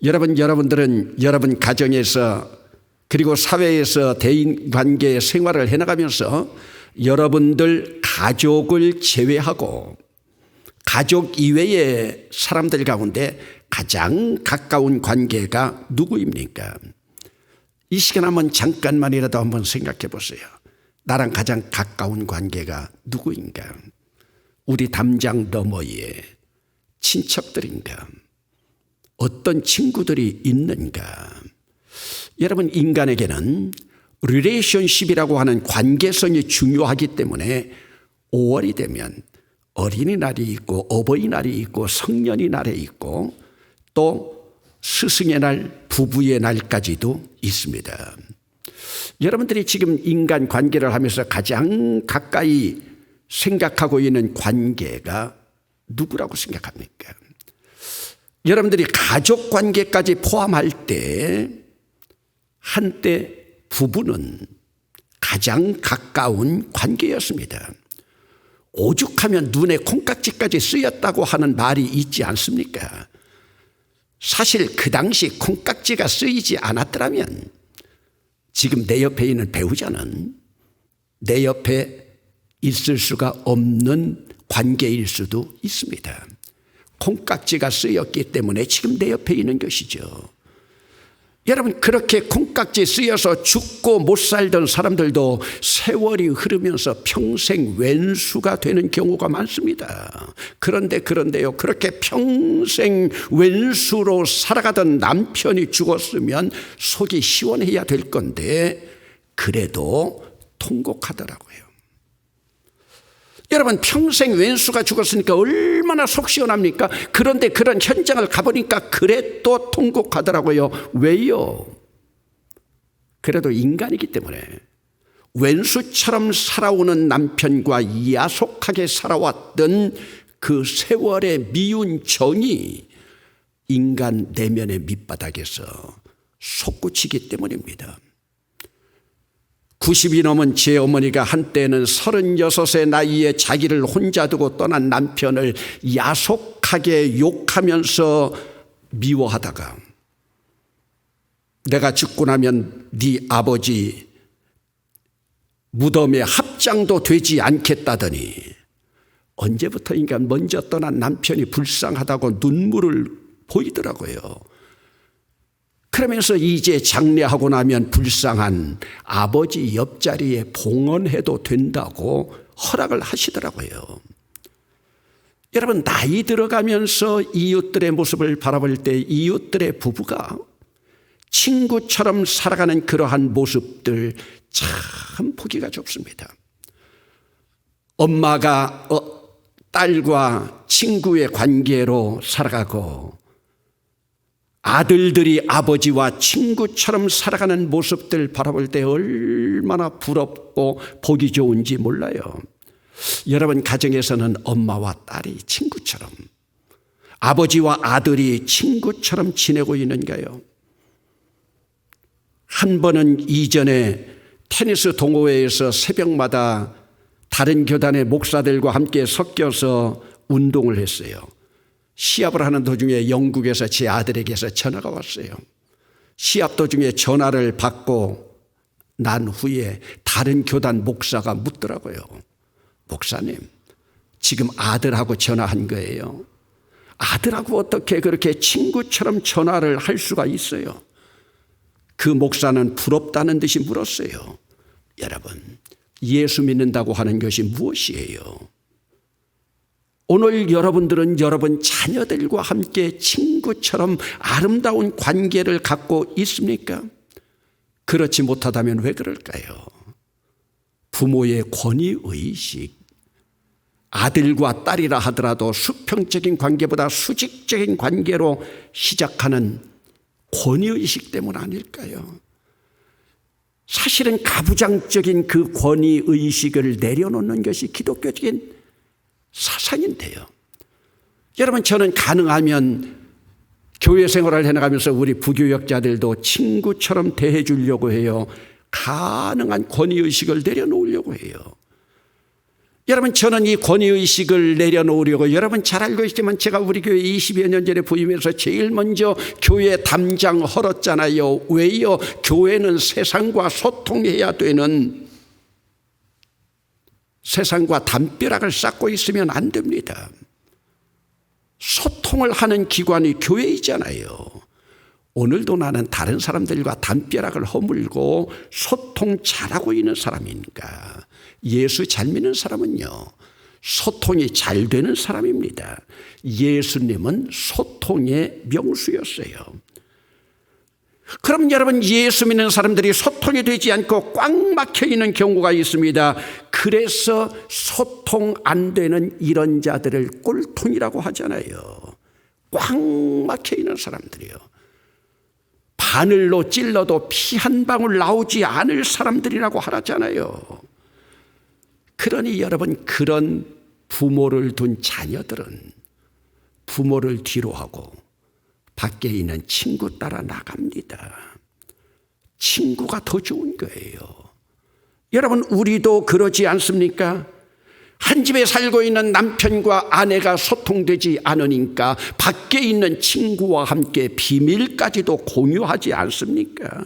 여러분들은 여러분 가정에서 그리고 사회에서 대인관계 생활을 해나가면서 여러분들 가족을 제외하고 가족 이외의 사람들 가운데 가장 가까운 관계가 누구입니까? 이 시간 한번 잠깐만이라도 한번 생각해 보세요. 나랑 가장 가까운 관계가 누구인가? 우리 담장 너머에 친척들인가? 어떤 친구들이 있는가? 여러분, 인간에게는 릴레이션십이라고 하는 관계성이 중요하기 때문에 5월이 되면 어린이날이 있고 어버이날이 있고 성년의 날이 있고 또 스승의 날, 부부의 날까지도 있습니다. 여러분들이 지금 인간 관계를 하면서 가장 가까이 생각하고 있는 관계가 누구라고 생각합니까? 여러분들이 가족 관계까지 포함할 때 한때 부부는 가장 가까운 관계였습니다. 오죽하면 눈에 콩깍지까지 쓰였다고 하는 말이 있지 않습니까? 사실 그 당시 콩깍지가 쓰이지 않았더라면 지금 내 옆에 있는 배우자는 내 옆에 있을 수가 없는 관계일 수도 있습니다. 콩깍지가 쓰였기 때문에 지금 내 옆에 있는 것이죠. 여러분, 그렇게 콩깍지 쓰여서 죽고 못 살던 사람들도 세월이 흐르면서 평생 왼수가 되는 경우가 많습니다. 그런데요, 그렇게 평생 왼수로 살아가던 남편이 죽었으면 속이 시원해야 될 건데 그래도 통곡하더라고요. 여러분, 평생 왼수가 죽었으니까 얼마나 속 시원합니까? 그런데 그런 현장을 가보니까 그래도 통곡하더라고요. 왜요? 그래도 인간이기 때문에 왼수처럼 살아오는 남편과 야속하게 살아왔던 그 세월의 미운 정이 인간 내면의 밑바닥에서 솟구치기 때문입니다. 90이 넘은 제 어머니가 한때는 36의 나이에 자기를 혼자 두고 떠난 남편을 야속하게 욕하면서 미워하다가 내가 죽고 나면 네 아버지 무덤에 합장도 되지 않겠다더니 언제부터인가 먼저 떠난 남편이 불쌍하다고 눈물을 보이더라고요. 그러면서 이제 장례하고 나면 불쌍한 아버지 옆자리에 봉헌해도 된다고 허락을 하시더라고요. 여러분, 나이 들어가면서 이웃들의 모습을 바라볼 때 이웃들의 부부가 친구처럼 살아가는 그러한 모습들 참 보기가 좋습니다. 엄마가 딸과 친구의 관계로 살아가고 아들들이 아버지와 친구처럼 살아가는 모습들 바라볼 때 얼마나 부럽고 보기 좋은지 몰라요. 여러분, 가정에서는 엄마와 딸이 친구처럼, 아버지와 아들이 친구처럼 지내고 있는가요? 한 번은 이전에 테니스 동호회에서 새벽마다 다른 교단의 목사들과 함께 섞여서 운동을 했어요. 시합을 하는 도중에 영국에서 제 아들에게서 전화가 왔어요. 시합 도중에 전화를 받고 난 후에 다른 교단 목사가 묻더라고요. 목사님, 지금 아들하고 전화한 거예요. 아들하고 어떻게 그렇게 친구처럼 전화를 할 수가 있어요? 그 목사는 부럽다는 듯이 물었어요. 여러분, 예수 믿는다고 하는 것이 무엇이에요? 오늘 여러분들은 여러분 자녀들과 함께 친구처럼 아름다운 관계를 갖고 있습니까? 그렇지 못하다면 왜 그럴까요? 부모의 권위의식, 아들과 딸이라 하더라도 수평적인 관계보다 수직적인 관계로 시작하는 권위의식 때문 아닐까요? 사실은 가부장적인 그 권위의식을 내려놓는 것이 기독교적인 사상인데요. 여러분, 저는 가능하면 교회 생활을 해나가면서 우리 부교역자들도 친구처럼 대해 주려고 해요. 가능한 권위의식을 내려놓으려고 해요. 여러분, 저는 이 권위의식을 내려놓으려고, 여러분 잘 알고 있지만 제가 우리 교회 20여 년 전에 부임해서 제일 먼저 교회 담장 헐었잖아요. 왜요? 교회는 세상과 소통해야 되는, 세상과 담벼락을 쌓고 있으면 안 됩니다. 소통을 하는 기관이 교회이잖아요. 오늘도 나는 다른 사람들과 담벼락을 허물고 소통 잘하고 있는 사람인가? 예수 잘 믿는 사람은요, 소통이 잘 되는 사람입니다. 예수님은 소통의 명수였어요. 그럼 여러분, 예수 믿는 사람들이 소통이 되지 않고 꽉 막혀 있는 경우가 있습니다. 그래서 소통 안 되는 이런 자들을 꼴통이라고 하잖아요. 꽉 막혀 있는 사람들이요. 바늘로 찔러도 피 한 방울 나오지 않을 사람들이라고 하잖아요. 그러니 여러분, 그런 부모를 둔 자녀들은 부모를 뒤로 하고 밖에 있는 친구 따라 나갑니다. 친구가 더 좋은 거예요. 여러분, 우리도 그러지 않습니까? 한 집에 살고 있는 남편과 아내가 소통되지 않으니까 밖에 있는 친구와 함께 비밀까지도 공유하지 않습니까?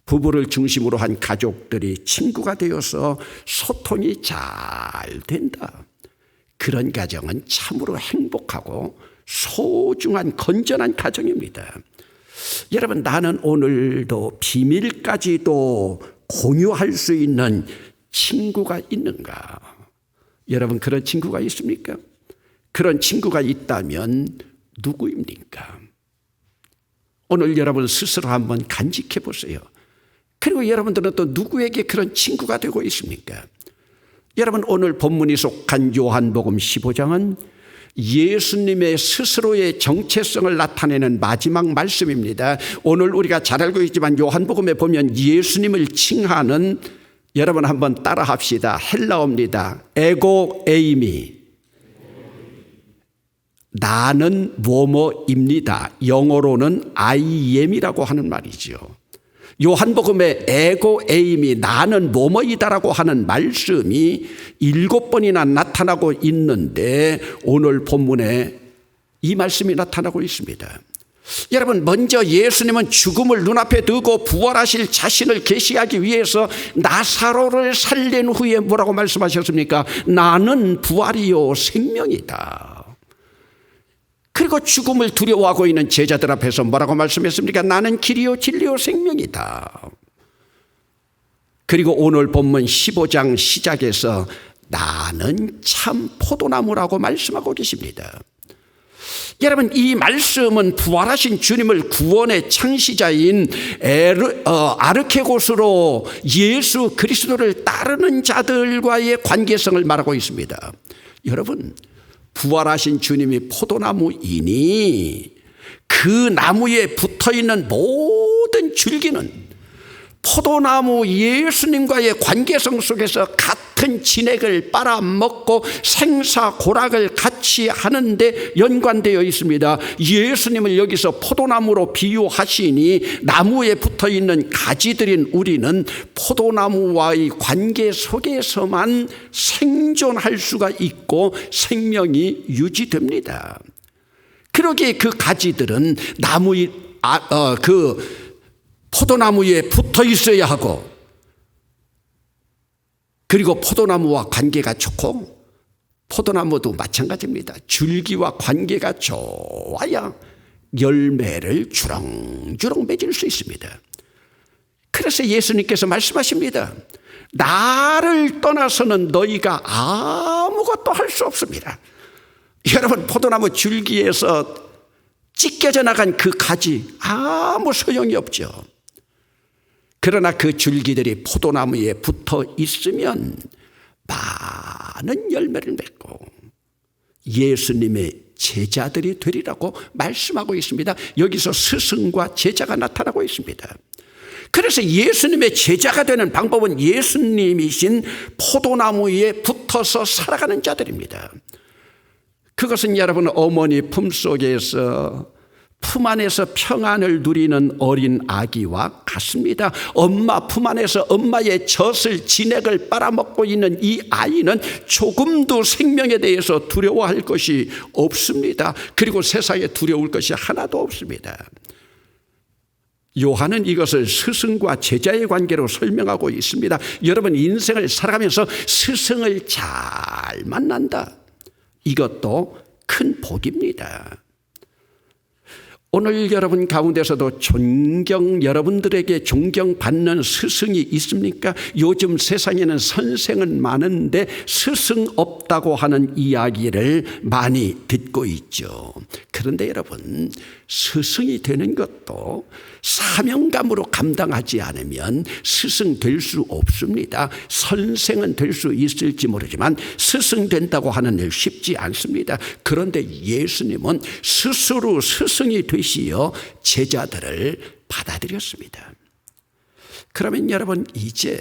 부부를 중심으로 한 가족들이 친구가 되어서 소통이 잘 된다. 그런 가정은 참으로 행복하고 소중한 건전한 가정입니다. 여러분, 나는 오늘도 비밀까지도 공유할 수 있는 친구가 있는가? 여러분, 그런 친구가 있습니까? 그런 친구가 있다면 누구입니까? 오늘 여러분 스스로 한번 간직해 보세요. 그리고 여러분들은 또 누구에게 그런 친구가 되고 있습니까? 여러분, 오늘 본문이 속한 요한복음 15장은 예수님의 스스로의 정체성을 나타내는 마지막 말씀입니다. 오늘 우리가 잘 알고 있지만 요한복음에 보면 예수님을 칭하는, 여러분 한번 따라 합시다. 헬라어입니다. 에고 에이미. 나는 뭐뭐입니다. 영어로는 I am이라고 하는 말이죠. 요한복음에 에고 에임이 나는 뭐뭐이다라고 하는 말씀이 7번이나 나타나고 있는데 오늘 본문에 이 말씀이 나타나고 있습니다. 여러분, 먼저 예수님은 죽음을 눈앞에 두고 부활하실 자신을 계시하기 위해서 나사로를 살린 후에 뭐라고 말씀하셨습니까? 나는 부활이요 생명이다. 그리고 죽음을 두려워하고 있는 제자들 앞에서 뭐라고 말씀했습니까? 나는 길이요 진리요 생명이다. 그리고 오늘 본문 15장 시작에서 나는 참 포도나무라고 말씀하고 계십니다. 여러분, 이 말씀은 부활하신 주님을 구원의 창시자인 아르케고스로 예수 그리스도를 따르는 자들과의 관계성을 말하고 있습니다. 여러분, 부활하신 주님이 포도나무이니 그 나무에 붙어있는 모든 줄기는 포도나무 예수님과의 관계성 속에서 같은 진액을 빨아먹고 생사고락을 같이 하는데 연관되어 있습니다. 예수님을 여기서 포도나무로 비유하시니 나무에 붙어있는 가지들인 우리는 포도나무와의 관계 속에서만 생존할 수가 있고 생명이 유지됩니다. 그러기에 그 가지들은 포도나무에 붙어 있어야 하고, 그리고 포도나무와 관계가 좋고, 포도나무도 마찬가지입니다. 줄기와 관계가 좋아야 열매를 주렁주렁 맺을 수 있습니다. 그래서 예수님께서 말씀하십니다. 나를 떠나서는 너희가 아무것도 할 수 없습니다. 여러분, 포도나무 줄기에서 찢겨져 나간 그 가지 아무 소용이 없죠. 그러나 그 줄기들이 포도나무에 붙어 있으면 많은 열매를 맺고 예수님의 제자들이 되리라고 말씀하고 있습니다. 여기서 스승과 제자가 나타나고 있습니다. 그래서 예수님의 제자가 되는 방법은 예수님이신 포도나무에 붙어서 살아가는 자들입니다. 그것은 여러분, 어머니 품속에서 품 안에서 평안을 누리는 어린 아기와 같습니다. 엄마 품 안에서 엄마의 젖을 진액을 빨아먹고 있는 이 아이는 조금도 생명에 대해서 두려워할 것이 없습니다. 그리고 세상에 두려울 것이 하나도 없습니다. 요한은 이것을 스승과 제자의 관계로 설명하고 있습니다. 여러분, 인생을 살아가면서 스승을 잘 만난다. 이것도 큰 복입니다. 오늘 여러분 가운데서도 여러분들에게 존경받는 스승이 있습니까? 요즘 세상에는 선생은 많은데 스승 없다고 하는 이야기를 많이 듣고 있죠. 그런데 여러분, 스승이 되는 것도 사명감으로 감당하지 않으면 스승 될 수 없습니다. 선생은 될 수 있을지 모르지만 스승 된다고 하는 일 쉽지 않습니다. 그런데 예수님은 스스로 스승이 되시어 제자들을 받아들였습니다. 그러면 여러분, 이제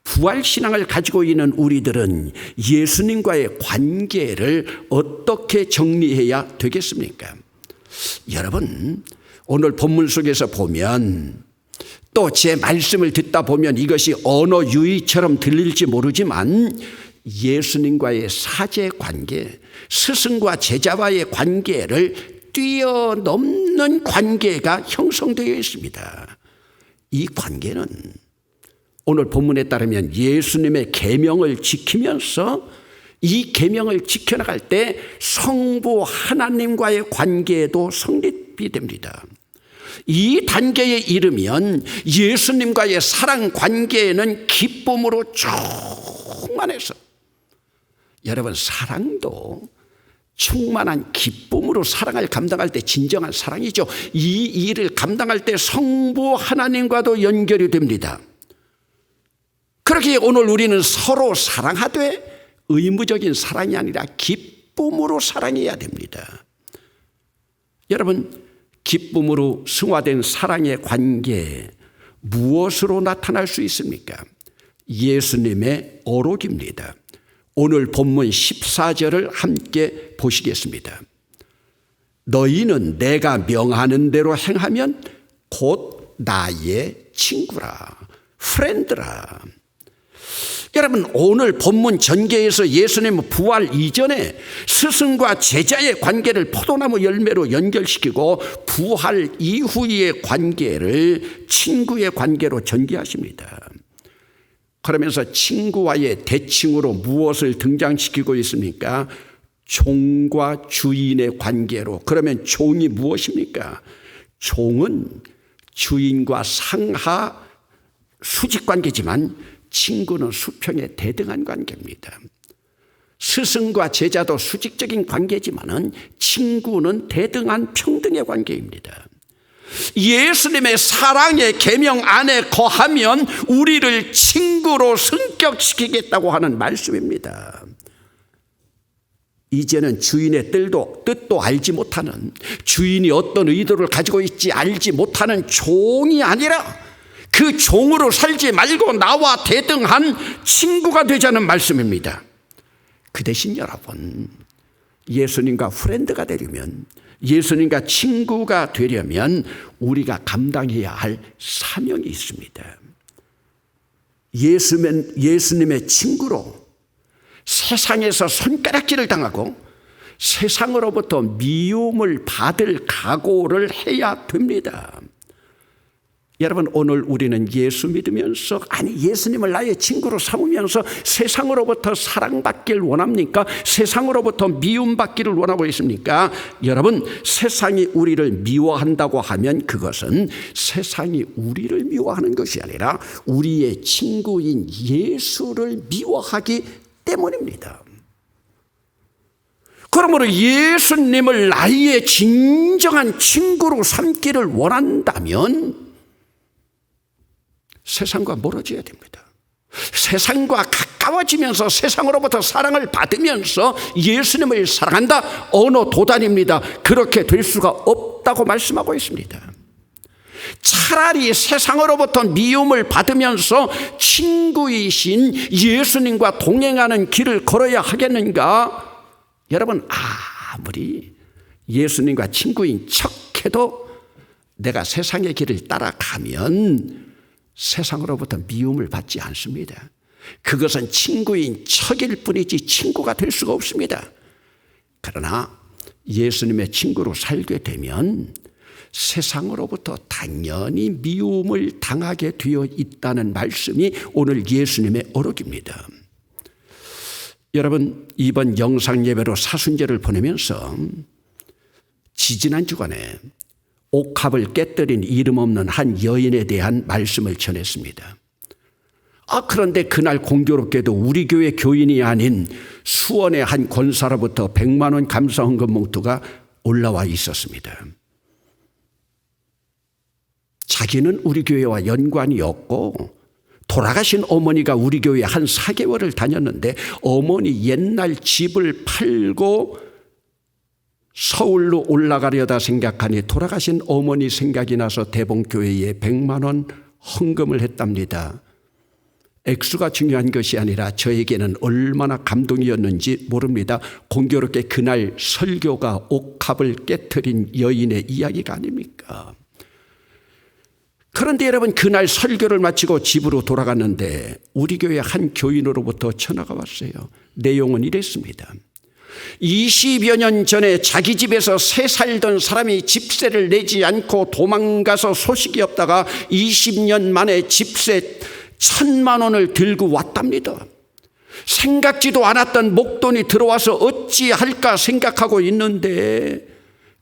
부활신앙을 가지고 있는 우리들은 예수님과의 관계를 어떻게 정리해야 되겠습니까? 여러분, 오늘 본문 속에서 보면 또 제 말씀을 듣다 보면 이것이 언어 유희처럼 들릴지 모르지만 예수님과의 사제 관계, 스승과 제자와의 관계를 뛰어넘는 관계가 형성되어 있습니다. 이 관계는 오늘 본문에 따르면 예수님의 계명을 지키면서 이 계명을 지켜나갈 때 성부 하나님과의 관계도 성립이 됩니다. 이 단계에 이르면 예수님과의 사랑 관계는 기쁨으로 충만해서, 여러분, 사랑도 충만한 기쁨으로 사랑을 감당할 때 진정한 사랑이죠. 이 일을 감당할 때 성부 하나님과도 연결이 됩니다. 그렇게 오늘 우리는 서로 사랑하되 의무적인 사랑이 아니라 기쁨으로 사랑해야 됩니다. 여러분, 기쁨으로 승화된 사랑의 관계, 무엇으로 나타날 수 있습니까? 예수님의 어록입니다. 오늘 본문 14절을 함께 보시겠습니다. 너희는 내가 명하는 대로 행하면 곧 나의 친구라, 프렌드라. 여러분, 오늘 본문 전개에서 예수님은 부활 이전에 스승과 제자의 관계를 포도나무 열매로 연결시키고 부활 이후의 관계를 친구의 관계로 전개하십니다. 그러면서 친구와의 대칭으로 무엇을 등장시키고 있습니까? 종과 주인의 관계로. 그러면 종이 무엇입니까? 종은 주인과 상하 수직 관계지만 친구는 수평의 대등한 관계입니다. 스승과 제자도 수직적인 관계지만은 친구는 대등한 평등의 관계입니다. 예수님의 사랑의 계명 안에 거하면 우리를 친구로 승격시키겠다고 하는 말씀입니다. 이제는 주인의 뜻도 알지 못하는, 주인이 어떤 의도를 가지고 있지 알지 못하는 종이 아니라 그 종으로 살지 말고 나와 대등한 친구가 되자는 말씀입니다. 그 대신 여러분, 예수님과 프렌드가 되려면, 예수님과 친구가 되려면 우리가 감당해야 할 사명이 있습니다. 예수님의 친구로 세상에서 손가락질을 당하고 세상으로부터 미움을 받을 각오를 해야 됩니다. 여러분, 오늘 우리는 예수 믿으면서, 예수님을 나의 친구로 삼으면서 세상으로부터 사랑받길 원합니까? 세상으로부터 미움받기를 원하고 있습니까? 여러분, 세상이 우리를 미워한다고 하면 그것은 세상이 우리를 미워하는 것이 아니라 우리의 친구인 예수를 미워하기 때문입니다. 그러므로 예수님을 나의 진정한 친구로 삼기를 원한다면 세상과 멀어져야 됩니다. 세상과 가까워지면서 세상으로부터 사랑을 받으면서 예수님을 사랑한다? 어느 도단입니다. 그렇게 될 수가 없다고 말씀하고 있습니다. 차라리 세상으로부터 미움을 받으면서 친구이신 예수님과 동행하는 길을 걸어야 하겠는가? 여러분, 아무리 예수님과 친구인 척 그렇게도 내가 세상의 길을 따라가면 세상으로부터 미움을 받지 않습니다. 그것은 친구인 척일 뿐이지 친구가 될 수가 없습니다. 그러나 예수님의 친구로 살게 되면 세상으로부터 당연히 미움을 당하게 되어 있다는 말씀이 오늘 예수님의 어록입니다. 여러분, 이번 영상 예배로 사순절을 보내면서 지지난 주간에 옥합을 깨뜨린 이름 없는 한 여인에 대한 말씀을 전했습니다. 그런데 그날 공교롭게도 우리 교회 교인이 아닌 수원의 한 권사로부터 100만 원 감사 헌금 봉투가 올라와 있었습니다. 자기는 우리 교회와 연관이 없고 돌아가신 어머니가 우리 교회에 한 4개월을 다녔는데 어머니 옛날 집을 팔고 서울로 올라가려다 생각하니 돌아가신 어머니 생각이 나서 대봉교회에 100만 원 헌금을 했답니다. 액수가 중요한 것이 아니라 저에게는 얼마나 감동이었는지 모릅니다. 공교롭게 그날 설교가 옥합을 깨트린 여인의 이야기가 아닙니까? 그런데 여러분, 그날 설교를 마치고 집으로 돌아갔는데 우리 교회 한 교인으로부터 전화가 왔어요. 내용은 이랬습니다. 20여 년 전에 자기 집에서 새 살던 사람이 집세를 내지 않고 도망가서 소식이 없다가 20년 만에 집세 1,000만 원을 들고 왔답니다. 생각지도 않았던 목돈이 들어와서 어찌할까 생각하고 있는데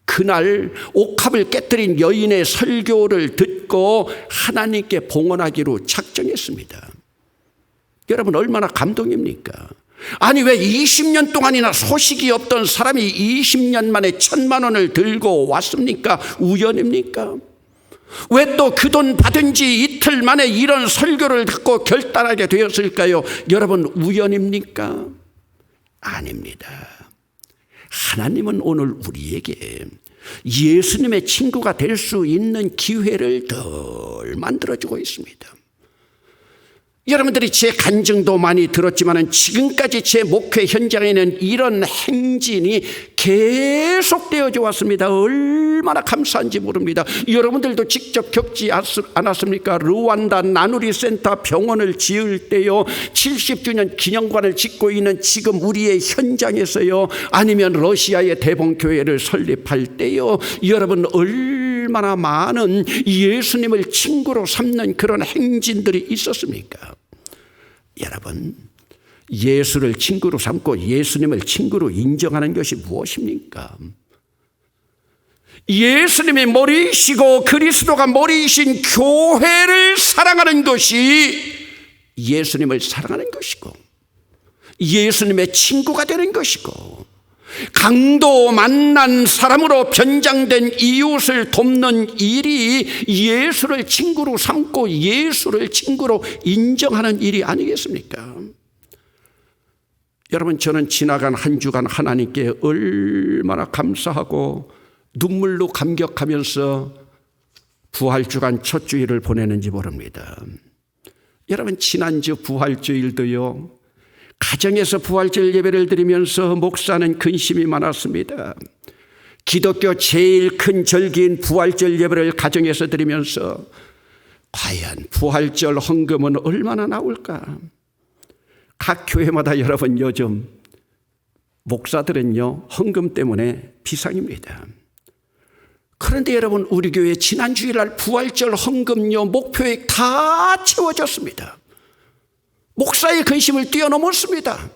그날 옥합을 깨뜨린 여인의 설교를 듣고 하나님께 봉헌하기로 작정했습니다. 여러분, 얼마나 감동입니까? 아니, 왜 20년 동안이나 소식이 없던 사람이 20년 만에 1,000만 원을 들고 왔습니까? 우연입니까? 왜 또 그 돈 받은 지 이틀 만에 이런 설교를 듣고 결단하게 되었을까요? 여러분, 우연입니까? 아닙니다. 하나님은 오늘 우리에게 예수님의 친구가 될 수 있는 기회를 늘 만들어주고 있습니다. 여러분들이 제 간증도 많이 들었지만 지금까지 제 목회 현장에는 이런 행진이 계속되어져 왔습니다. 얼마나 감사한지 모릅니다. 여러분들도 직접 겪지 않았습니까? 르완다 나누리 센터 병원을 지을 때요, 70주년 기념관을 짓고 있는 지금 우리의 현장에서요, 아니면 러시아의 대봉교회를 설립할 때요, 여러분 얼마나 많은 예수님을 친구로 삼는 그런 행진들이 있었습니까? 여러분, 예수를 친구로 삼고 예수님을 친구로 인정하는 것이 무엇입니까? 예수님이 머리이시고 그리스도가 머리이신 교회를 사랑하는 것이 예수님을 사랑하는 것이고 예수님의 친구가 되는 것이고 강도 만난 사람으로 변장된 이웃을 돕는 일이 예수를 친구로 삼고 예수를 친구로 인정하는 일이 아니겠습니까? 여러분, 저는 지나간 한 주간 하나님께 얼마나 감사하고 눈물로 감격하면서 부활주간 첫 주일을 보내는지 모릅니다. 여러분, 지난주 부활주일도요, 가정에서 부활절 예배를 드리면서 목사는 근심이 많았습니다. 기독교 제일 큰 절기인 부활절 예배를 가정에서 드리면서 과연 부활절 헌금은 얼마나 나올까? 각 교회마다 여러분 요즘 목사들은요, 헌금 때문에 비상입니다. 그런데 여러분, 우리 교회 지난 주일날 부활절 헌금요 목표액 다 채워졌습니다. 목사의 근심을 뛰어넘었습니다.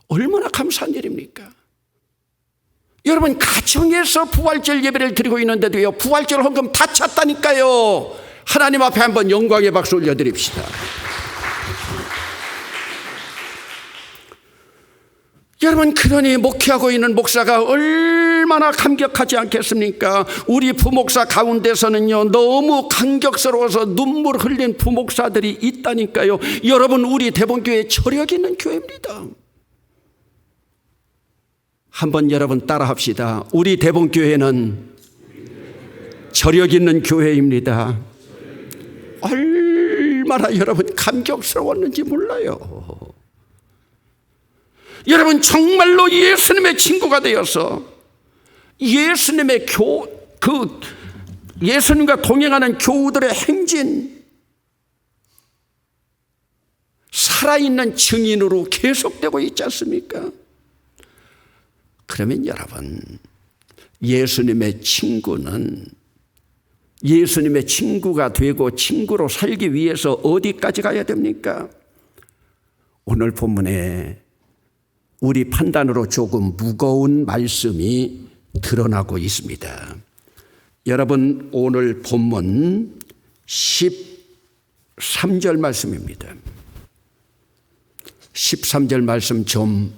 얼마나 감사한 일입니까? 여러분, 가정에서 부활절 예배를 드리고 있는데도요, 부활절 헌금 다 찼다니까요. 하나님 앞에 한번 영광의 박수 올려드립시다. 여러분, 그러니 목회하고 있는 목사가 얼마나 감격하지 않겠습니까? 우리 부목사 가운데서는요, 너무 감격스러워서 눈물 흘린 부목사들이 있다니까요. 여러분, 우리 대봉교회 저력 있는 교회입니다. 한번 여러분 따라합시다. 우리 대봉교회는 저력 있는 교회입니다. 얼마나 여러분 감격스러웠는지 몰라요. 여러분, 정말로 예수님의 친구가 되어서 예수님과 동행하는 교우들의 행진, 살아있는 증인으로 계속되고 있지 않습니까? 그러면 여러분, 예수님의 친구가 되고 친구로 살기 위해서 어디까지 가야 됩니까? 오늘 본문에 우리 판단으로 조금 무거운 말씀이 드러나고 있습니다. 여러분, 오늘 본문 13절 말씀입니다. 13절 말씀 좀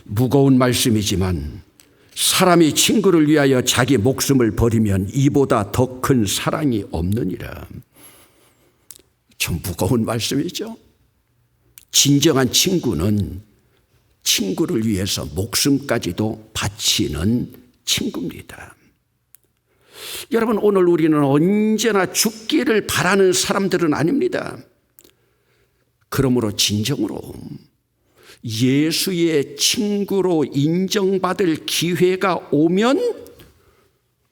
무거운 말씀이지만, 사람이 친구를 위하여 자기 목숨을 버리면 이보다 더 큰 사랑이 없느니라. 좀 무거운 말씀이죠. 진정한 친구는 친구를 위해서 목숨까지도 바치는 친구입니다. 여러분, 오늘 우리는 언제나 죽기를 바라는 사람들은 아닙니다. 그러므로 진정으로 예수의 친구로 인정받을 기회가 오면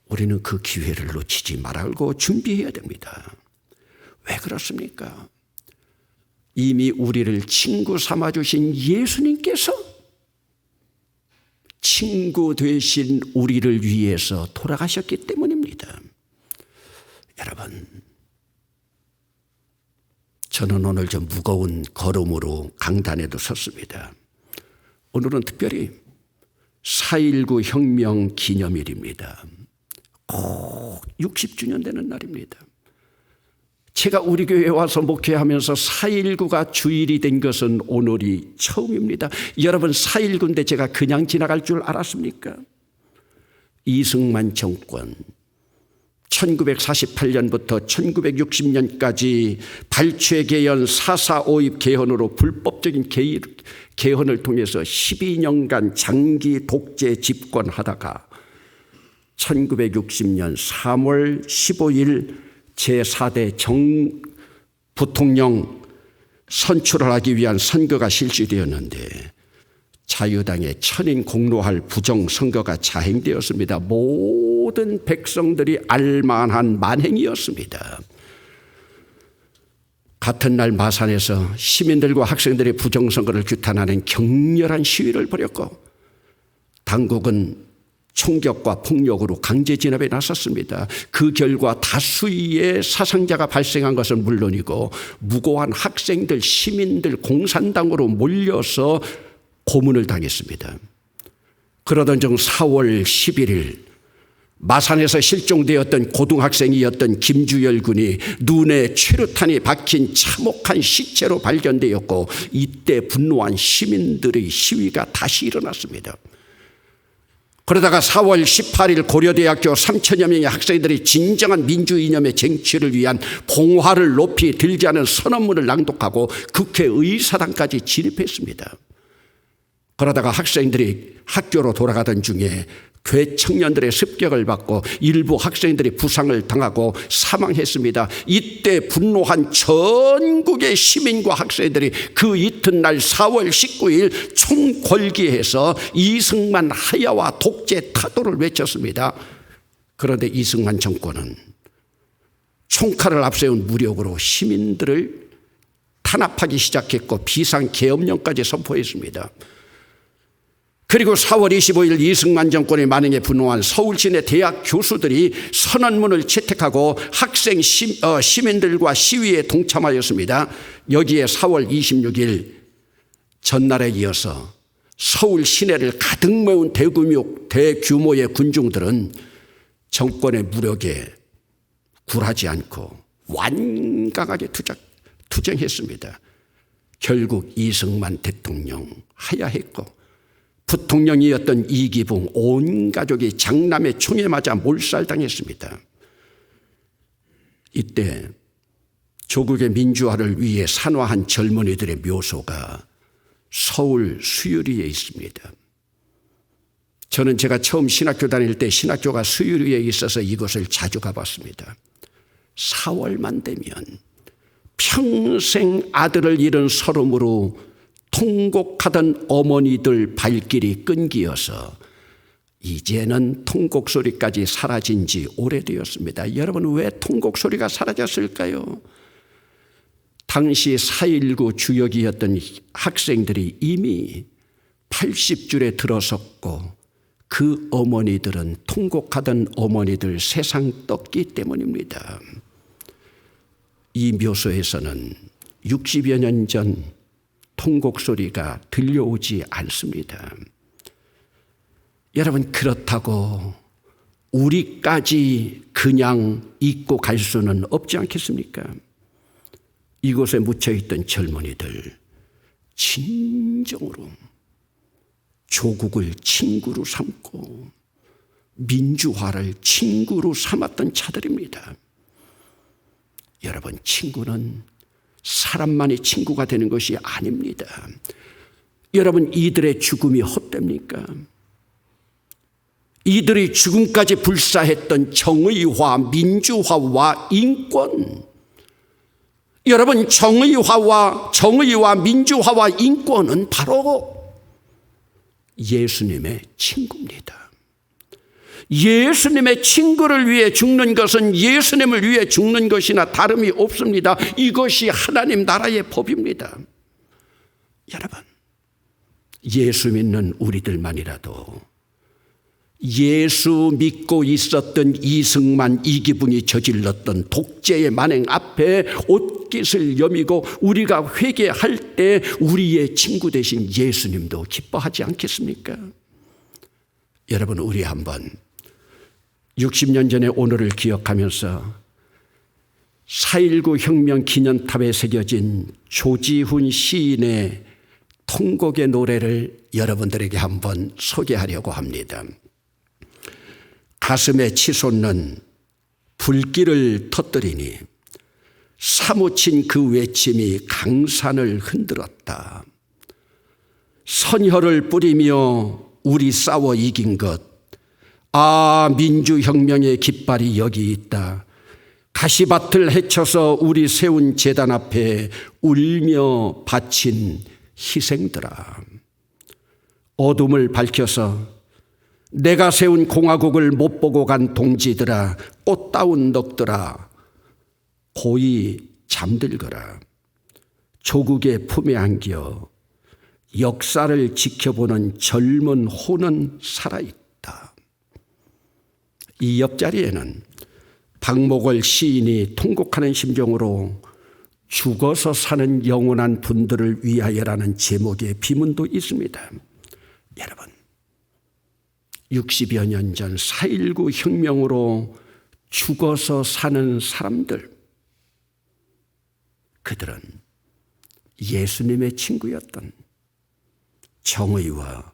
우리는 그 기회를 놓치지 말고 준비해야 됩니다. 왜 그렇습니까? 이미 우리를 친구 삼아주신 예수님께서 친구 되신 우리를 위해서 돌아가셨기 때문입니다. 여러분, 저는 오늘 좀 무거운 걸음으로 강단에도 섰습니다. 오늘은 특별히 4.19 혁명 기념일입니다. 꼭 60주년 되는 날입니다. 제가 우리 교회에 와서 목회하면서 4.19가 주일이 된 것은 오늘이 처음입니다. 여러분, 4.19인데 제가 그냥 지나갈 줄 알았습니까? 이승만 정권 1948년부터 1960년까지 발췌개헌 4.4.5입 개헌으로 불법적인 개헌을 통해서 12년간 장기 독재 집권하다가 1960년 3월 15일 제4대 부통령 선출을 하기 위한 선거가 실시되었는데 자유당의 천인 공로할 부정선거가 자행되었습니다. 모든 백성들이 알만한 만행이었습니다. 같은 날 마산에서 시민들과 학생들의 부정선거를 규탄하는 격렬한 시위를 벌였고 당국은 총격과 폭력으로 강제 진압에 나섰습니다. 그 결과 다수의 사상자가 발생한 것은 물론이고 무고한 학생들, 시민들 공산당으로 몰려서 고문을 당했습니다. 그러던 중 4월 11일 마산에서 실종되었던 고등학생이었던 김주열 군이 눈에 최루탄이 박힌 참혹한 시체로 발견되었고 이때 분노한 시민들의 시위가 다시 일어났습니다. 그러다가 4월 18일 고려대학교 3천여 명의 학생들이 진정한 민주 이념의 쟁취를 위한 봉화를 높이 들지 않은 선언문을 낭독하고 국회 의사당까지 진입했습니다. 그러다가 학생들이 학교로 돌아가던 중에 교회 청년들의 습격을 받고 일부 학생들이 부상을 당하고 사망했습니다. 이때 분노한 전국의 시민과 학생들이 그 이튿날 4월 19일 총궐기해서 이승만 하야와 독재 타도를 외쳤습니다. 그런데 이승만 정권은 총칼을 앞세운 무력으로 시민들을 탄압하기 시작했고 비상계엄령까지 선포했습니다. 그리고 4월 25일 이승만 정권의 만행에 분노한 서울 시내 대학 교수들이 선언문을 채택하고 학생 시민들과 시위에 동참하였습니다. 여기에 4월 26일 전날에 이어서 서울 시내를 가득 메운 대규모의 군중들은 정권의 무력에 굴하지 않고 완강하게 투쟁했습니다. 결국 이승만 대통령 하야했고 부통령이었던 이기붕 온 가족이 장남의 총에 맞아 몰살당했습니다. 이때 조국의 민주화를 위해 산화한 젊은이들의 묘소가 서울 수유리에 있습니다. 저는 제가 처음 신학교 다닐 때 신학교가 수유리에 있어서 이곳을 자주 가봤습니다. 4월만 되면 평생 아들을 잃은 서름으로 통곡하던 어머니들 발길이 끈기어서 이제는 통곡 소리까지 사라진 지 오래되었습니다. 여러분, 왜 통곡 소리가 사라졌을까요? 당시 4.19 주역이었던 학생들이 이미 80줄에 들어섰고 그 어머니들은 통곡하던 어머니들 세상 떴기 때문입니다. 이 묘소에서는 60여 년 전 통곡 소리가 들려오지 않습니다. 여러분, 그렇다고 우리까지 그냥 잊고 갈 수는 없지 않겠습니까? 이곳에 묻혀있던 젊은이들 진정으로 조국을 친구로 삼고 민주화를 친구로 삼았던 자들입니다. 여러분, 친구는 사람만이 친구가 되는 것이 아닙니다. 여러분, 이들의 죽음이 헛됩니까? 이들이 죽음까지 불사했던 정의화, 민주화와 인권, 여러분, 정의와 민주화와 인권은 바로 예수님의 친구입니다. 예수님의 친구를 위해 죽는 것은 예수님을 위해 죽는 것이나 다름이 없습니다. 이것이 하나님 나라의 법입니다. 여러분, 예수 믿는 우리들만이라도 예수 믿고 있었던 이승만, 이기붕이 저질렀던 독재의 만행 앞에 옷깃을 여미고 우리가 회개할 때 우리의 친구 되신 예수님도 기뻐하지 않겠습니까? 여러분, 우리 한번 60년 전의 오늘을 기억하면서 4.19 혁명 기념탑에 새겨진 조지훈 시인의 통곡의 노래를 여러분들에게 한번 소개하려고 합니다. 가슴에 치솟는 불길을 터뜨리니 사무친 그 외침이 강산을 흔들었다. 선혈을 뿌리며 우리 싸워 이긴 것, 아, 민주혁명의 깃발이 여기 있다. 가시밭을 헤쳐서 우리 세운 제단 앞에 울며 바친 희생들아, 어둠을 밝혀서 내가 세운 공화국을 못 보고 간 동지들아, 꽃다운 넋들아, 고이 잠들거라. 조국의 품에 안겨 역사를 지켜보는 젊은 호는 살아있다. 이 옆자리에는 박목월 시인이 통곡하는 심정으로 죽어서 사는 영원한 분들을 위하여라는 제목의 비문도 있습니다. 여러분, 60여 년 전 4.19 혁명으로 죽어서 사는 사람들, 그들은 예수님의 친구였던 정의와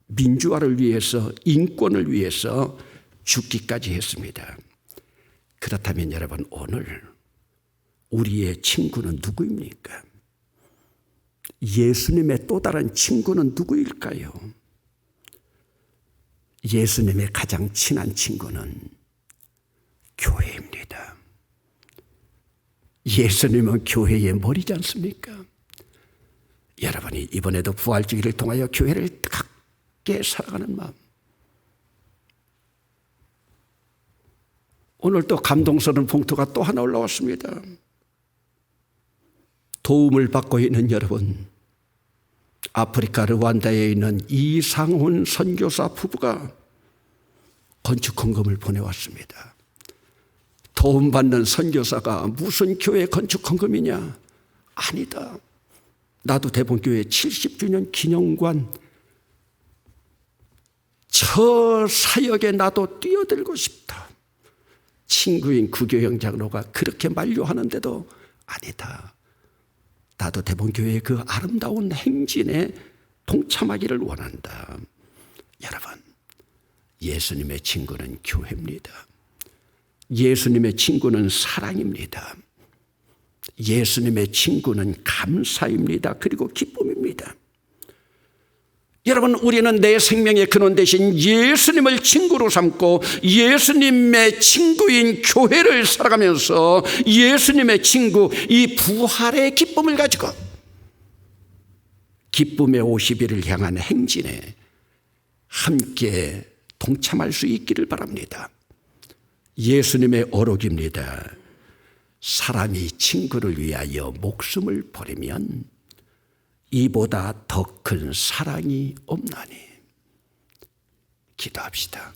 민주화를 위해서, 인권을 위해서 죽기까지 했습니다. 그렇다면 여러분, 오늘 우리의 친구는 누구입니까? 예수님의 또 다른 친구는 누구일까요? 예수님의 가장 친한 친구는 교회입니다. 예수님은 교회의 머리지 않습니까? 여러분이 이번에도 부활주의를 통하여 교회를 뜨겁게 사랑하는 마음, 오늘 또 감동스러운 봉투가 또 하나 올라왔습니다. 도움을 받고 있는 여러분, 아프리카 르완다에 있는 이상훈 선교사 부부가 건축 헌금을 보내왔습니다. 도움받는 선교사가 무슨 교회 건축 헌금이냐? 아니다. 나도 대본교회 70주년 기념관 저 사역에 나도 뛰어들고 싶다. 친구인 구교영 장로가 그렇게 만류하는데도 아니다. 나도 대본교회의 그 아름다운 행진에 동참하기를 원한다. 여러분, 예수님의 친구는 교회입니다. 예수님의 친구는 사랑입니다. 예수님의 친구는 감사입니다. 그리고 기쁨입니다. 여러분, 우리는 내 생명의 근원 되신 예수님을 친구로 삼고 예수님의 친구인 교회를 살아가면서 예수님의 친구, 이 부활의 기쁨을 가지고 기쁨의 50일을 향한 행진에 함께 동참할 수 있기를 바랍니다. 예수님의 어록입니다. 사람이 친구를 위하여 목숨을 버리면 이보다 더 큰 사랑이 없나니. 기도합시다.